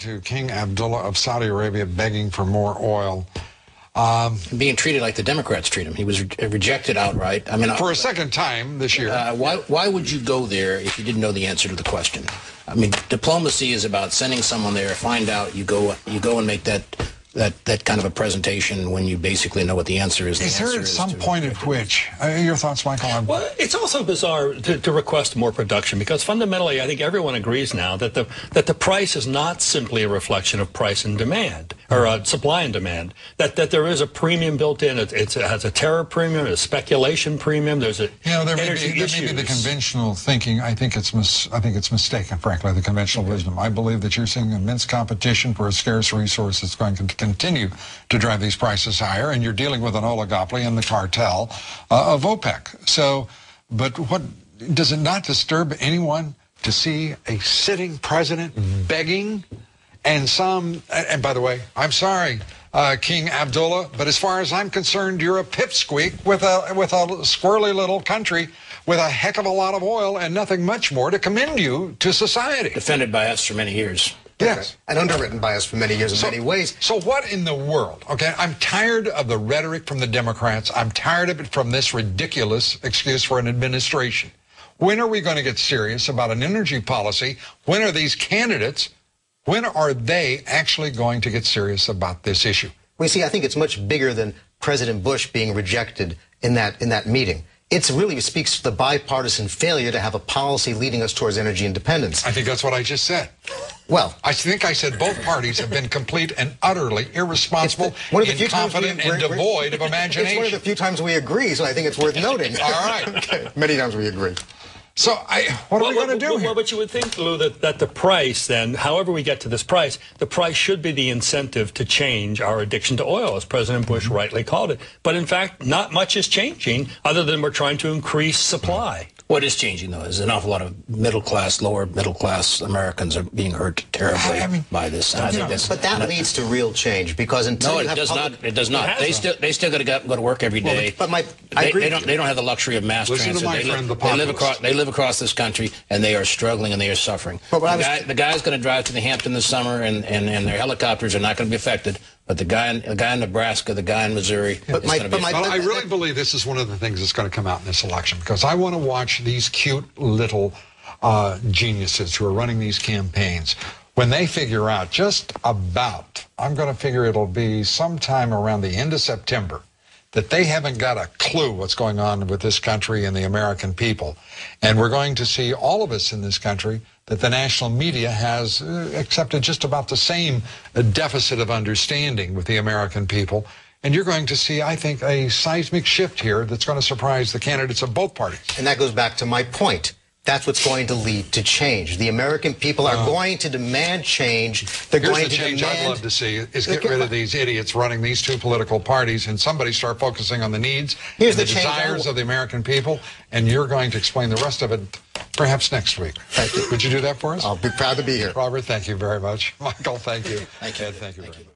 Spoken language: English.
to King Abdullah of Saudi Arabia begging for more oil. Being treated like the Democrats treat him. He was rejected outright. I mean, for a second time this year. Why would you go there if you didn't know the answer to the question? I mean, diplomacy is about sending someone there, find out, you go and make that kind of a presentation when you basically know what the answer is. Is there at some point at which, your thoughts, Michael? Well, it's also bizarre to request more production, because fundamentally I think everyone agrees now that the price is not simply a reflection of price and demand, or supply and demand, that there is a premium built in. It has a terror premium, a speculation premium. There's a there may be the conventional thinking. I think it's mistaken, frankly, the conventional wisdom. I believe that you're seeing immense competition for a scarce resource that's going to continue to drive these prices higher, and you're dealing with an oligopoly and the cartel of OPEC. So, but what does it not disturb anyone to see a sitting president begging, and by the way, I'm sorry, King Abdullah, but as far as I'm concerned, you're a pipsqueak with a squirrely little country with a heck of a lot of oil and nothing much more to commend you to society. Defended by us for many years. Yes. And underwritten by us for many years in many ways. So what in the world? Okay, I'm tired of the rhetoric from the Democrats. I'm tired of it from this ridiculous excuse for an administration. When are we going to get serious about an energy policy? When are these candidates, when are they actually going to get serious about this issue? Well, you see, I think it's much bigger than President Bush being rejected in that meeting. It really speaks to the bipartisan failure to have a policy leading us towards energy independence. I think that's what I just said. Well, I think I said both parties have been complete and utterly irresponsible, incompetent, and devoid of imagination. It's one of the few times we agree, so I think it's worth noting. All right. Okay. Many times we agree. So what are we going to do here? Well, but you would think, Lou, that the price then, however we get to this price, the price should be the incentive to change our addiction to oil, as President Bush rightly called it. But in fact, not much is changing other than we're trying to increase supply. What is changing, though, is an awful lot of middle-class, lower middle-class Americans are being hurt terribly by this. But that leads to real change, because until it does not. It does not. They still got to go to work every day. Well, they don't have the luxury of mass transit. They live across this country, and they are struggling and they are suffering. The guy's going to drive to the Hampton this summer, and their helicopters are not going to be affected. But the guy in Nebraska, the guy in Missouri, I really believe this is one of the things that's going to come out in this election, because I want to watch these cute little geniuses who are running these campaigns. When they figure out just about, I'm going to figure it'll be sometime around the end of September, that they haven't got a clue what's going on with this country and the American people. And we're going to see, all of us in this country, that the national media has accepted just about the same deficit of understanding with the American people. And you're going to see, I think, a seismic shift here that's going to surprise the candidates of both parties. And that goes back to my point. That's what's going to lead to change. The American people are going to demand change. They're going to change demand. I'd love to see is get rid of these idiots running these two political parties, and somebody start focusing on the needs and the desires of the American people. And you're going to explain the rest of it perhaps next week. Thank you. Would you do that for us? I'll be proud to be here. Robert, thank you very much. Michael, thank you. Thank you. Ed, thank you very much.